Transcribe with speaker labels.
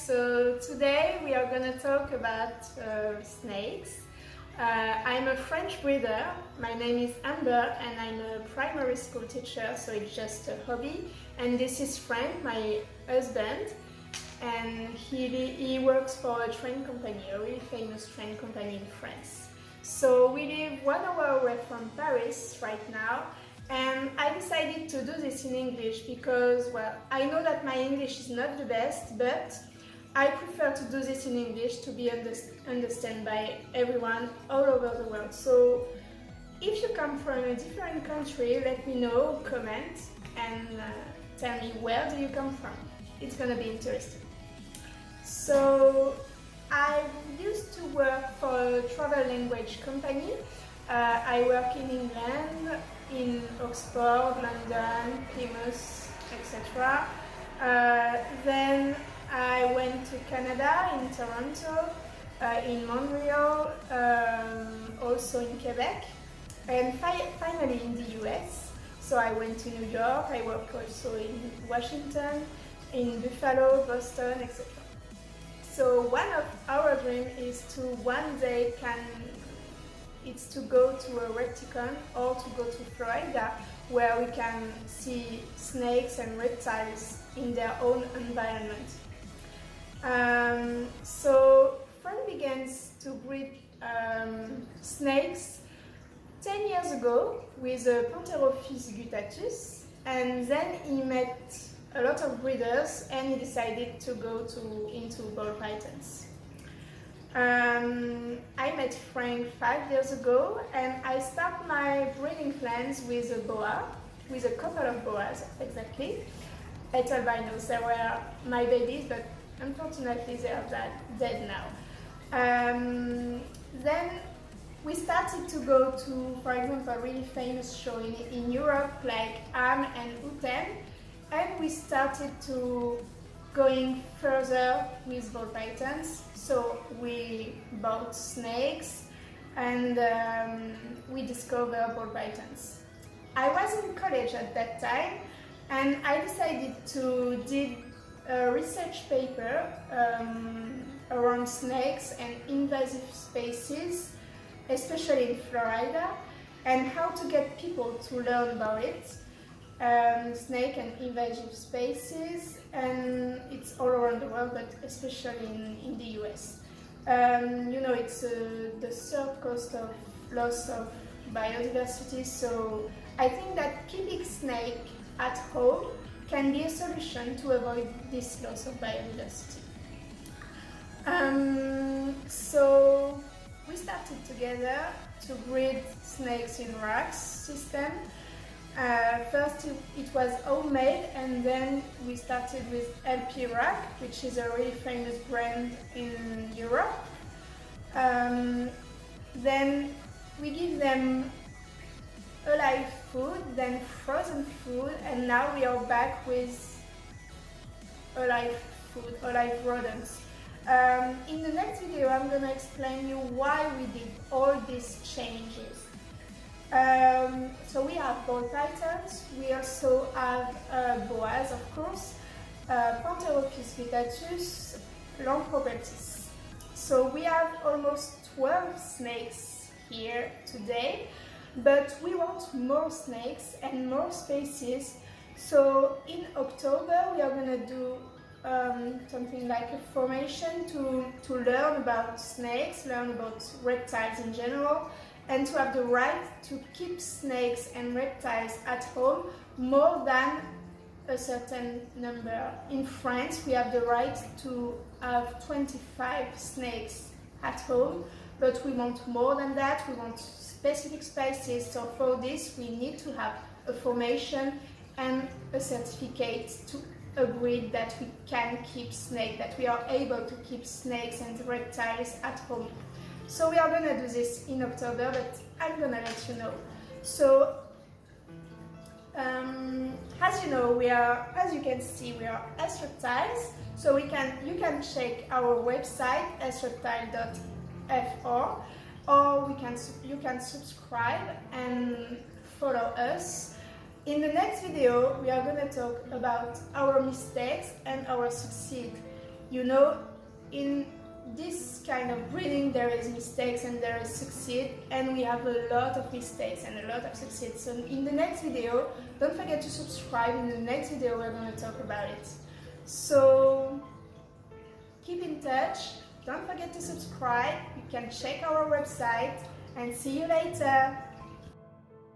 Speaker 1: So today we are going to talk about snakes. I'm a French breeder. My name is Amber and I'm a primary school teacher, so it's just a hobby. And this is Frank, my husband, and he works for a train company, a really famous train company in France. So we live 1 hour away from Paris right now. And I decided to do this in English because, well, I know that my English is not the best, but I prefer to do this in English to be understood by everyone all over the world. So if you come from a different country, let me know, comment, and tell me where do you come from. It's gonna be interesting. So I used to work for a travel language company. I work in England, in Oxford, London, Plymouth, etc. Then I went to Canada, in Toronto, in Montreal, also in Quebec, and finally in the US. So I went to New York, I worked also in Washington, in Buffalo, Boston, etc. So one of our dreams is to one day it's to go to a repticon or to go to Florida, where we can see snakes and reptiles in their own environment. So Frank begins to breed snakes 10 years ago with a Pantherophis guttatus, and then he met a lot of breeders and he decided to go into ball pythons. I met Frank 5 years ago and I started my breeding plans with a boa, with a couple of boas exactly. Et albinos, they were my babies, but unfortunately they are dead now. Then we started to go to, for example, a really famous show in Europe like AM and UTEM, and we started to going further with ball pythons. So we bought snakes and we discovered ball pythons. I was in college at that time and I decided to do a research paper around snakes and invasive species, especially in Florida, and how to get people to learn about it. Snake and invasive species, and it's all around the world, but especially in the US. You know, it's the third cause of loss of biodiversity, so I think that keeping snake at home can be a solution to avoid this loss of biodiversity. So we started together to breed snakes in racks system. First it was homemade, and then we started with LP Rack, which is a really famous brand in Europe. Then we give them alive food, then frozen food, and now we are back with alive food, alive rodents. In the next video I'm going to explain you why we did all these changes. So we have ball pythons, we also have boas, of course, Pantherophis guttatus, Lamprobertis. So we have almost 12 snakes here today, but we want more snakes and more species. So in October we are going to do something like a formation to learn about snakes, learn about reptiles in general, and to have the right to keep snakes and reptiles at home more than a certain number. In France, we have the right to have 25 snakes at home, but we want more than that. We want specific species, so for this we need to have a formation and a certificate to agree that we can keep snakes, that we are able to keep snakes and reptiles at home. So we are going to do this in October, but I'm going to let you know. So, as you know, as you can see, we are S-Reptiles. So you can check our website, sreptile.fr, or you can subscribe and follow us. In the next video, we are going to talk about our mistakes and our success. You know, in this kind of breeding there is mistakes and there is succeed, and we have a lot of mistakes and a lot of succeed. So in the next video, don't forget to subscribe. In the next video we're going to talk about it. So keep in touch, don't forget to subscribe, you can check our website, and see you later.